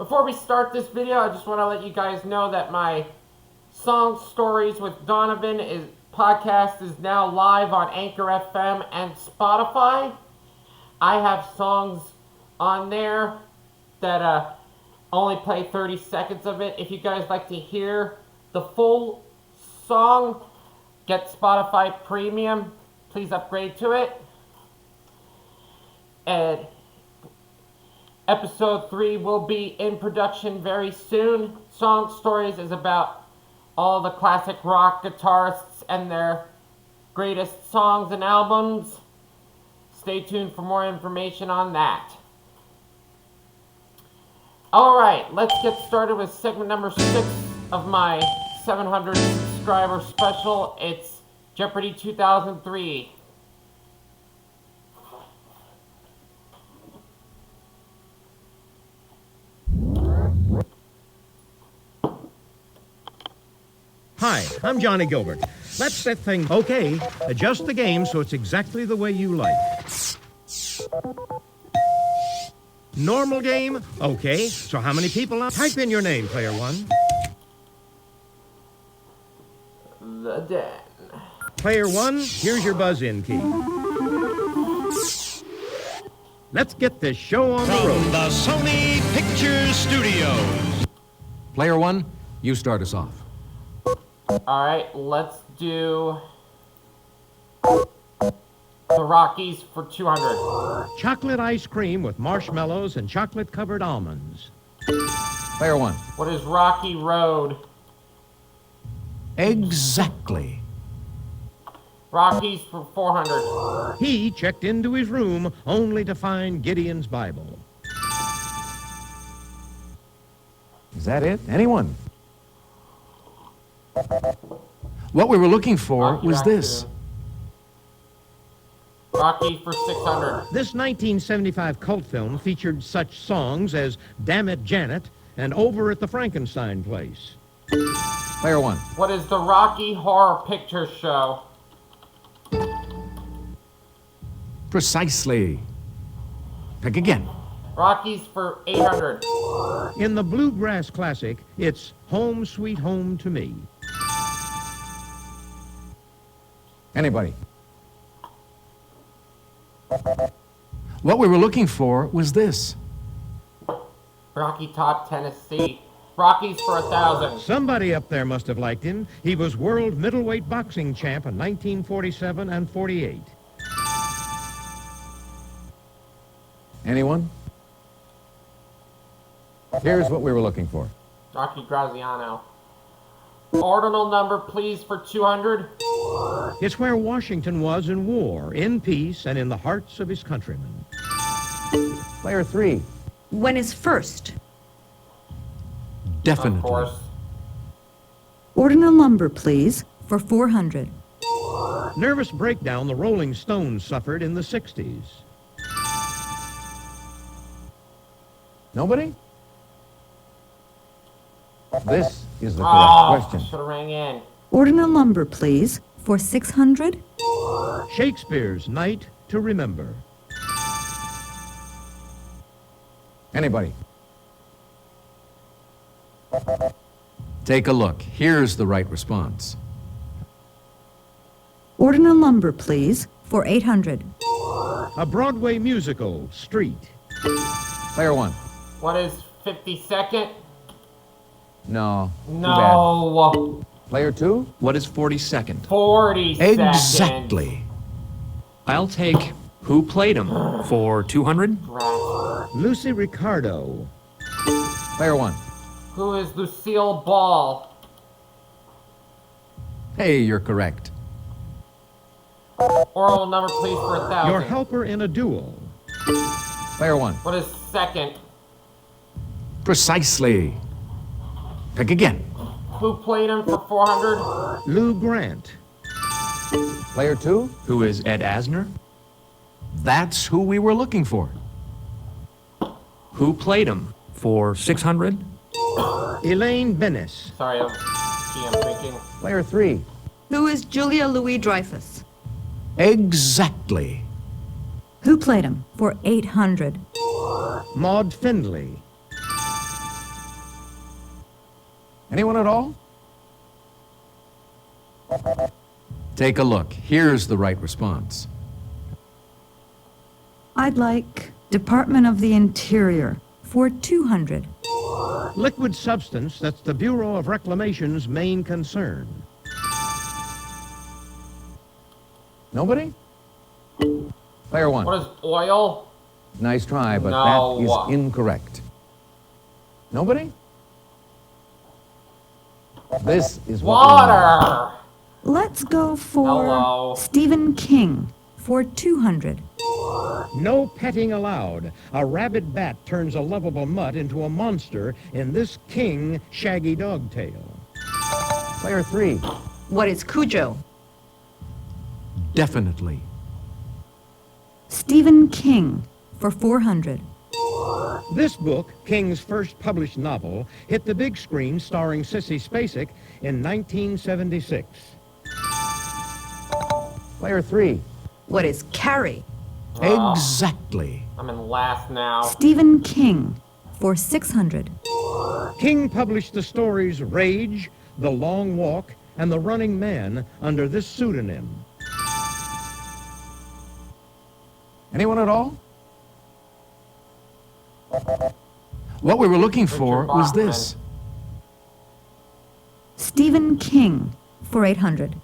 Before we start this video, I just want to let you guys know that my Song Stories with Donovan podcast is now live on Anchor FM and Spotify. I have songs on there that only play 30 seconds of it. If you guys like to hear the full song, get Spotify Premium. Please upgrade to it. And Episode 3 will be in production very soon. Song Stories is about all the classic rock guitarists and their greatest songs and albums. Stay tuned for more information on that. Alright, let's get started with segment number 6 of my 700 subscriber special. It's Jeopardy 2003. Hi, I'm Johnny Gilbert. Let's set things okay. Adjust the game so it's exactly the way you like. Normal game? Okay. So how many people? Type in your name, player one. The Den. Player one, here's your buzz-in key. Let's get this show on the road. From the Sony Pictures Studios. Player one, you start us off. Alright, let's do the Rockies for 200. Chocolate ice cream with marshmallows and chocolate-covered almonds. Player one. What is Rocky Road? Exactly. Rockies for 400. He checked into his room only to find Gideon's Bible. Is that it? Anyone? What we were looking for was this. Rocky for 600. This 1975 cult film featured such songs as Damn It, Janet and Over at the Frankenstein Place. Player one. What is the Rocky Horror Picture Show? Precisely. Pick again. Rockies for 800. In the bluegrass classic, it's Home Sweet Home to Me. Anybody? What we were looking for was this. Rocky Top Tennessee. Rockies for 1,000. Somebody up there must have liked him. He was world middleweight boxing champ in 1947 and 48. Anyone? Here's what we were looking for. Rocky Graziano. Ordinal number, please, for 200. It's where Washington was in war, in peace, and in the hearts of his countrymen. Player three. When is first? Definitely. Of course. Ordinal number, please, for 400. Nervous breakdown the Rolling Stones suffered in the 60s. Nobody? This is the correct question. Should have rang in. Ordinal number, please, for 600. Shakespeare's Night to Remember. Anybody? Take a look. Here's the right response. Ordinal number, please, for 800. A Broadway musical, Street. Player one. What is 52nd? No. Too No. bad. Player two. What is 42nd? 40 seconds. Exactly. I'll take Who Played 'Em for 200. Right. Lucy Ricardo. Player one. Who is Lucille Ball? Hey, you're correct. Oral number, please, for 1,000. Your helper in a duel. Player one. What is second? Precisely. Pick again. Who played him for 400? Lou Grant. Player two. Who is Ed Asner? That's who we were looking for. Who played him for 600? Elaine Bennis. Sorry, I'm thinking. Player three. Who is Julia Louis-Dreyfus? Exactly. Who played him for 800? Maud Findlay. Anyone at all? Take a look. Here's the right response. I'd like Department of the Interior for 200. Liquid substance that's the Bureau of Reclamation's main concern. Nobody? Player one. What is oil? Nice try, but No. that is incorrect. Nobody? This is what we want. Water! Let's go for Hello. Stephen King for 200. No petting allowed. A rabid bat turns a lovable mutt into a monster in this King shaggy dog tale. Player three. What is Cujo? Definitely. Stephen King for 400. This book, King's first published novel, hit the big screen starring Sissy Spacek in 1976. Player three. What is Carrie? Exactly. I'm in last now. Stephen King for 600. King published the stories Rage, The Long Walk, and The Running Man under this pseudonym. Anyone at all? What we were looking for Richard was Bachman. this. Stephen King for 800.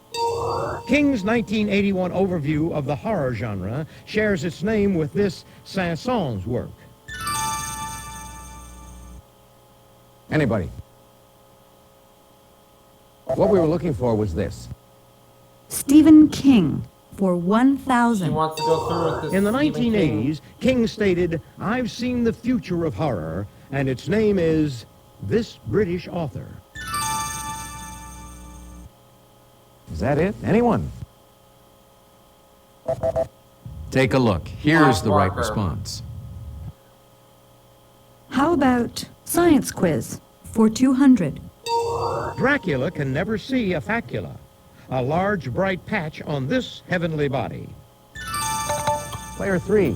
King's 1981 overview of the horror genre shares its name with this Saint-Saëns work. Anybody? What we were looking for was this. Stephen King for She 1,000. wants to go through with this. In the Stephen King. 1980s, King stated, "I've seen the future of horror, and its name is this British author." Is that it? Anyone? Take a look. Here's the right Barker. response. How about Science Quiz for 200? Dracula can never see a facula, a large bright patch on this heavenly body. Player three.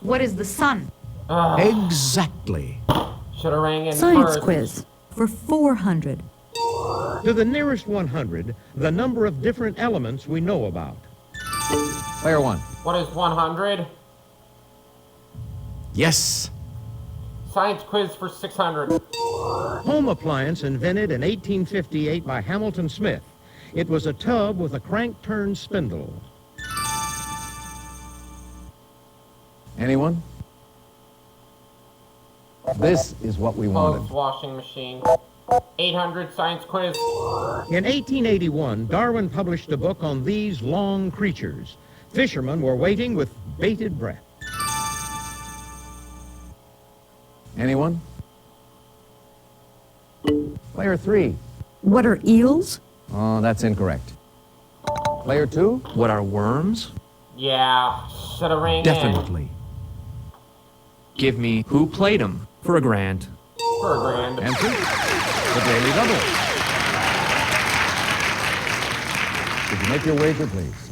What is the sun? Exactly. Should have rang in Science first. Quiz for 400. To the nearest 100, the number of different elements we know about. Player one. What is 100? Yes. Science quiz for 600. Home appliance invented in 1858 by Hamilton Smith. It was a tub with a crank-turned spindle. Anyone? This is what we Clothes wanted. washing machine. 800 science quiz. In 1881, Darwin published a book on these long creatures. Fishermen were waiting with bated breath. Anyone? Player three. What are eels? Oh, that's incorrect. Player two. What are worms? Yeah, should have rang in Definitely. Give me who played 'em for $1,000. for a grand. Answer? The Daily Double. Could you make your wager, please?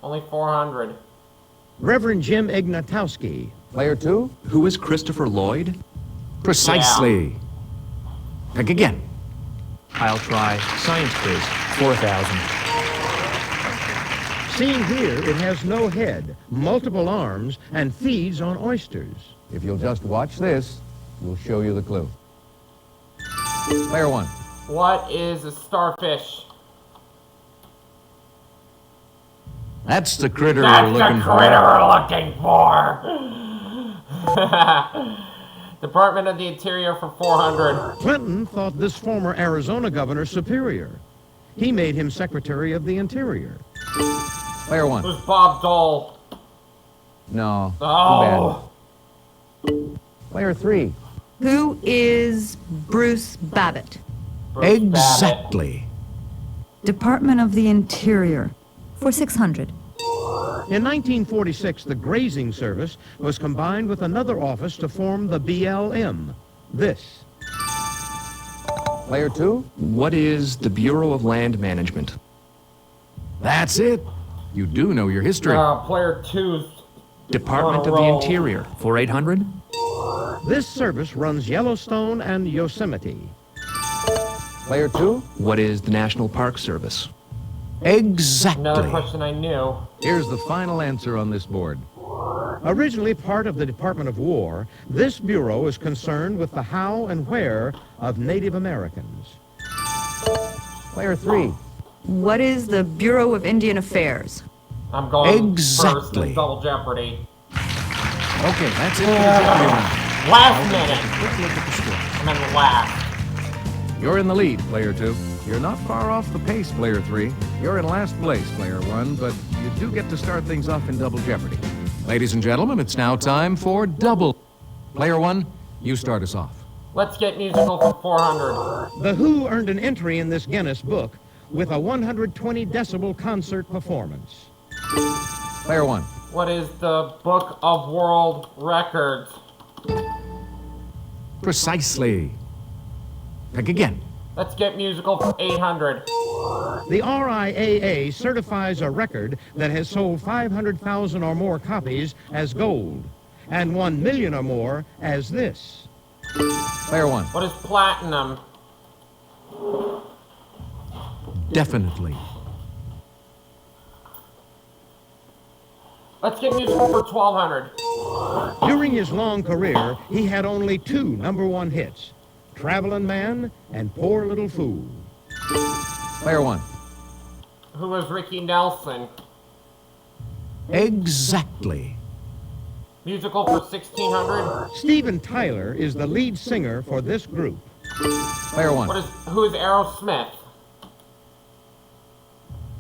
Only 400. Reverend Jim Ignatowski. Player two. Who is Christopher Lloyd? Precisely. Pick again. I'll try Science Quiz, 4,000. Seen here, it has no head, multiple arms, and feeds on oysters. If you'll just watch this, we'll show you the clue. Player one. What is a starfish? That's the critter we're That's the looking critter for. we're looking for. Department of the Interior for 400. Clinton thought this former Arizona governor superior. He made him Secretary of the Interior. Player one. Who's Bob Dole? No. Oh. Too bad. Player three. Who is Bruce Babbitt? Bruce Babbitt. Exactly. Department of the Interior for 600. In 1946, the Grazing Service was combined with another office to form the BLM. This. Player two. What is the Bureau of Land Management? That's it. You do know your history. Player 2's Department on a of the roll. Interior for 800. This service runs Yellowstone and Yosemite. Player 2, What is the National Park Service? Another Exactly. question I knew. here's the final answer on this board. Originally part of the Department of War, this bureau is concerned with the how and where of Native Americans. Player 3, What is the Bureau of Indian Affairs? I'm going first Exactly. in Double Jeopardy. Okay, that's it for the Jeopardy round. Last minute. Quick look at the score. I'm in the last. you're in the lead, Player 2. You're not far off the pace, Player 3. You're in last place, Player 1, but you do get to start things off in Double Jeopardy. Ladies and gentlemen, it's now time for double. Player 1, you start us off. Let's get musical for 400. The Who earned an entry in this Guinness book with a 120 decibel concert performance. Player 1, What is the Book of World Records? Precisely. Pick again. Let's get musical for 800. The RIAA certifies a record that has sold 500,000 or more copies as gold and 1 million or more as this. Player 1, What is platinum? Definitely. Let's get musical for 1200. During his long career, he had only 2 #1 hits, Travelin' Man and Poor Little Fool. Player 1, Who is Ricky Nelson? Exactly. Musical for 1600. Steven Tyler is the lead singer for this group. Player 1, Who is Aerosmith?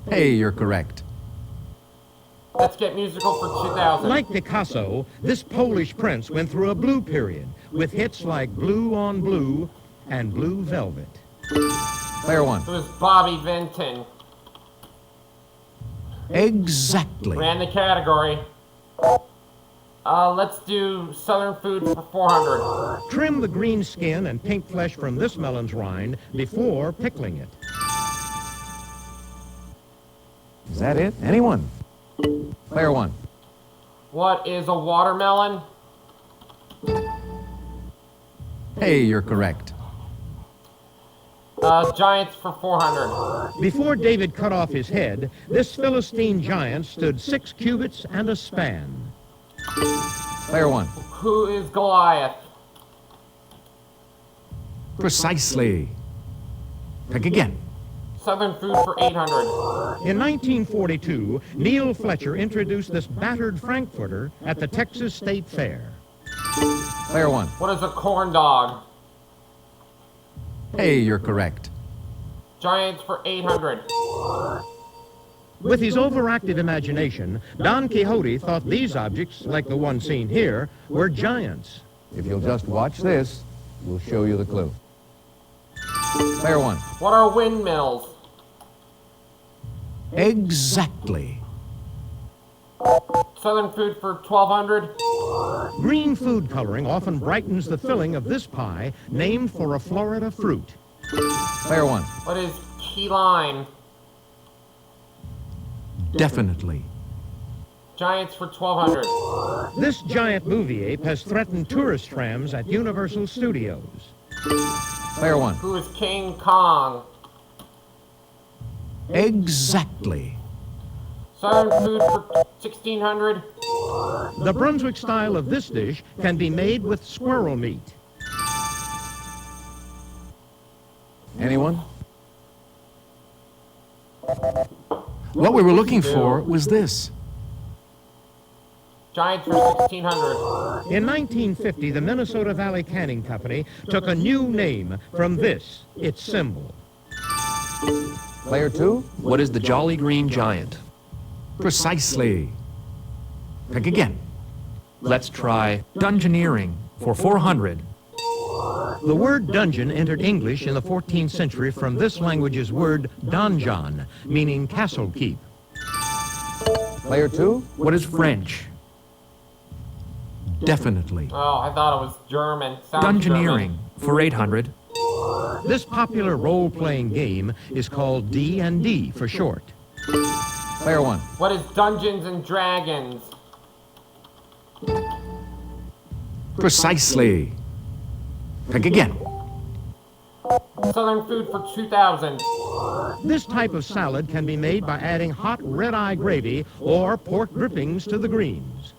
Hey, you're correct. Let's get musical for 2000. Like Picasso, this Polish prince went through a blue period with hits like Blue on Blue and Blue Velvet. Player 1, Who is Bobby Vinton? Exactly. Ran the category. Let's do Southern food for 400. Trim the green skin and pink flesh from this melon's rind before pickling it. is that it? Anyone? Player 1, What is a watermelon? Hey, you're correct. Giants for 400. Before David cut off his head, this Philistine giant stood 6 cubits and a span. Player 1, Who is Goliath? Precisely. Pick again. Southern food for 800. In 1942, Neil Fletcher introduced this battered Frankfurter at the Texas State Fair. Player 1, What is a corn dog? Hey, you're correct. Giants for 800. With his overactive imagination, Don Quixote thought these objects, like the one seen here, were giants. if you'll just watch this, we'll show you the clue. Player 1, What are windmills? Exactly. Southern food for 1200. Green food coloring often brightens the filling of this pie, named for a Florida fruit. Player 1, What is key lime? Definitely. Giants for 1200. This giant movie ape has threatened tourist trams at Universal Studios. Player 1, Who is King Kong? Exactly. Southern food for 1600. The Brunswick style of this dish can be made with squirrel meat. anyone? What we were looking for was this. Giants for 1600. In 1950, the Minnesota Valley Canning Company took a new name from this, its symbol. Player 2, What is the Jolly Green Giant? Precisely. Pick again. Let's try Dungeoneering for 400. The word dungeon entered English in the 14th century from this language's word donjon, meaning castle keep. Player 2, What is French? Definitely. Oh, I thought it was German. Sounds Dungeoneering for 800. This popular role-playing game is called D&D for short. Player 1, German. What is Dungeons and Dragons? Precisely. Pick again. Southern food for 2,000. This type of salad can be made by adding hot red-eye gravy or pork drippings to the greens.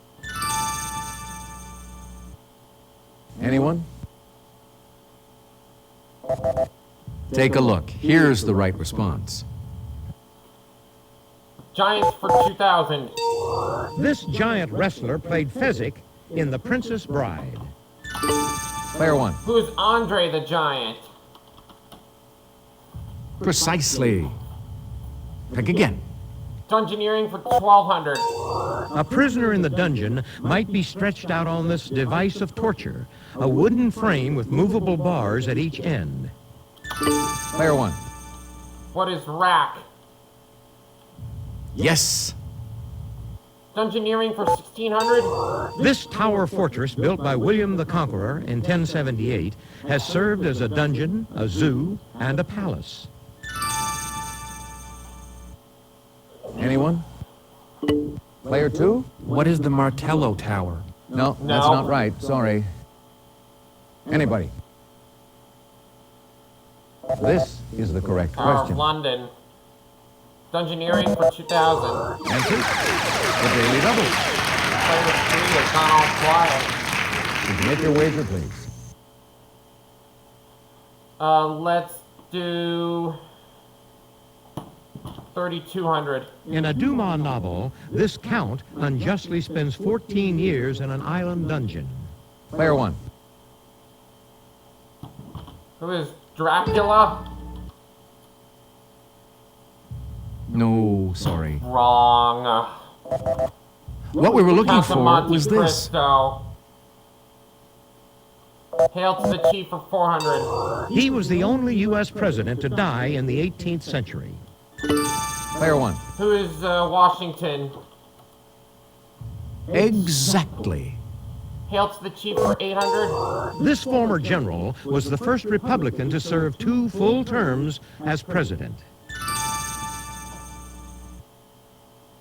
Anyone? Take a look. Here's the right response. Giants for 2,000. This giant wrestler played Fezzik in The Princess Bride. Player 1. Who is Andre the Giant? Precisely. Pick again. Dungeoneering for 1,200. A prisoner in the dungeon might be stretched out on this device of torture, a wooden frame with movable bars at each end. Player 1. What is rack? Yes. Dungeoneering for 1,600. This tower fortress, built by William the Conqueror in 1078, has served as a dungeon, a zoo, and a palace. Anyone? Player 2? What is the Martello Tower? No, that's No. not right. Sorry. Anybody? This is the correct question. London. Dungeoneering for 2,000. Answer? The Daily Double. Player 3 is not all quiet. Could you make your wager, please? Let's do 3,200. In a Dumas novel, this count unjustly spends 14 years in an island dungeon. Player 1. Who is Dracula? No, sorry. Wrong. What we were looking Count of for Monte was this. Cristo. Hail to the Chief for 400. He was the only U.S. president to die in the 18th century. Player 1. Who is Washington? Exactly. Hail to the Chief for 800. This former general was the first Republican to serve 2 full terms as president.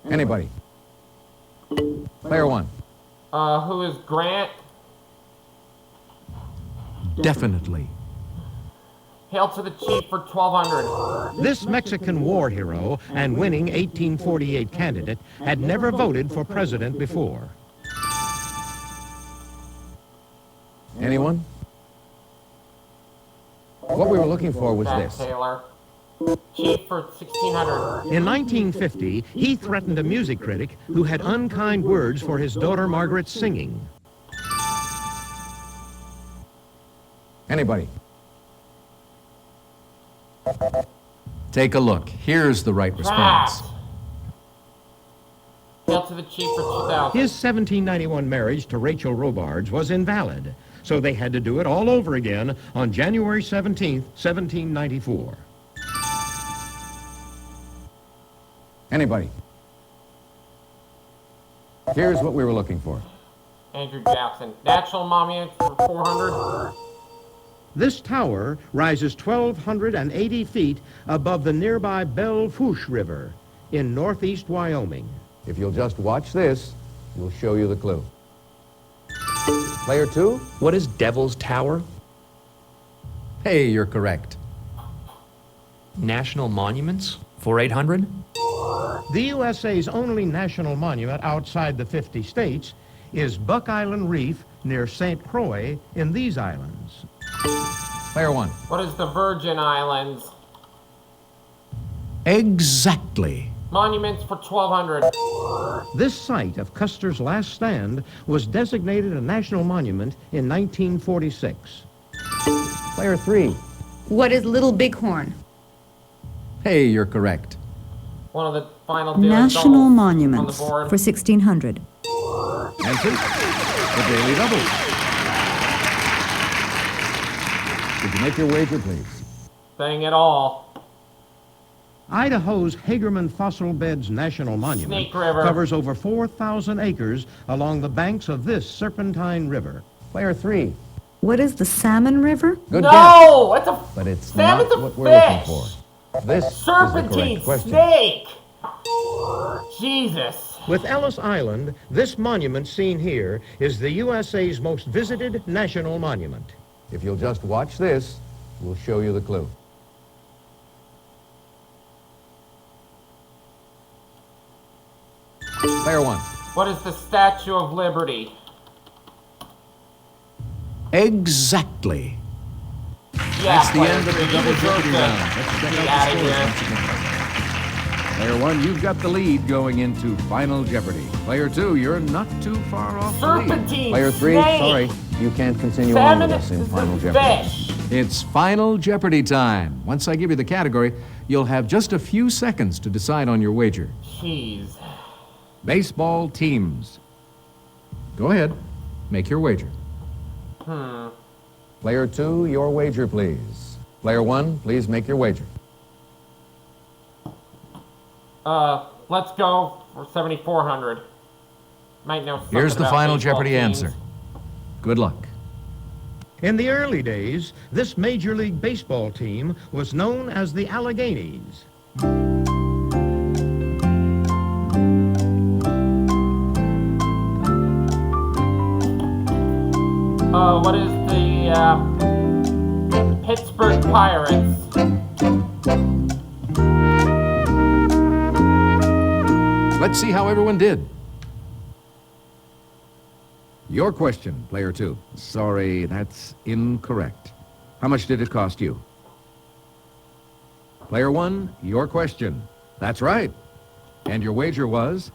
Anybody? Player 1. Who is Grant? Definitely. Hail to the Chief for 1,200. This Mexican war hero and winning 1848 candidate had never voted for president before. Anyone? What we were looking for was Jack this. Taylor. Chief for 1,600. In 1950, he threatened a music critic who had unkind words for his daughter Margaret's singing. Anybody? Take a look. Here's the right response. Rat. Hail to the Chief for 2,000. His 1791 marriage to Rachel Robards was invalid, so they had to do it all over again on January 17, 1794. Anybody? Here's what we were looking for. Andrew Jackson. National Monument for 400. This tower rises 1,280 feet above the nearby Belle Fourche River in northeast Wyoming. If you'll just watch this, we'll show you the clue. Player 2? What is Devil's Tower? Hey, you're correct. National Monuments for 800? The USA's only national monument outside the 50 states is Buck Island Reef near St. Croix in these islands. Player 1. What is the Virgin Islands? Exactly. Monuments for 1,200. This site of Custer's last stand was designated a national monument in 1946. Player 3. What is Little Bighorn? Hey, you're correct. One of the final daily National doubles monuments on the board. for 1,600. Answer? The Daily Double. Could you make your wager, please? Saying it all. Idaho's Hagerman Fossil Beds National Monument Snake River. covers over 4,000 acres along the banks of this serpentine river. Player 3. What is the Salmon River? Good guess. No! It's a But it's salmon's not a what we're looking fish. for. This is the Serpentine correct question. snake! Jesus. With Ellis Island, this monument seen here is the USA's most visited national monument. If you'll just watch this, We'll show you the clue. Player one. What is the Statue of Liberty? Exactly. Yeah, That's the player end of three, the you double deserve Jeopardy to round. Let's check be out outta the scores here. once again. Player one, you've got the lead going into Final Jeopardy. Player two, you're not too far off the lead. Serpentine, Player three, snake, sorry, you can't continue on with salmon, us in Final Jeopardy. fish. It's Final Jeopardy time. Once I give you the category, you'll have just a few seconds to decide on your wager. Jeez. Baseball teams. Go ahead. Make your wager. Player two, your wager, please. Player one, please make your wager. Let's go for 7,400. Might know something Here's the about Final baseball Jeopardy teams. answer. Good luck. In the early days, this Major League Baseball team was known as the Alleghenies. What is the, Pittsburgh Pirates? Let's see how everyone did. Your question, player two. Sorry, that's incorrect. How much did it cost you? Player one, your question. That's right. And your wager was?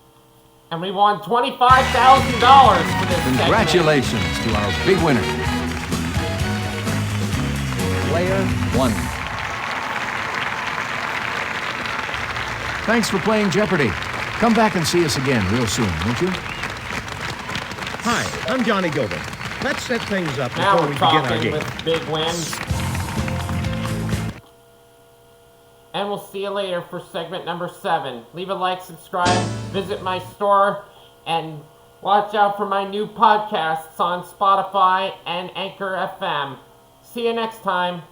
And we won $25,000 for this segment. Congratulations to our big winner. Player one. Thanks for playing Jeopardy! Come back and see us again real soon, won't you? Hi, I'm Johnny Gilbert. Let's set things up Now before we're we begin our talking game. with big wins. And we'll see you later for segment number 7. Leave a like, subscribe, visit my store, and watch out for my new podcasts on Spotify and Anchor FM. See you next time.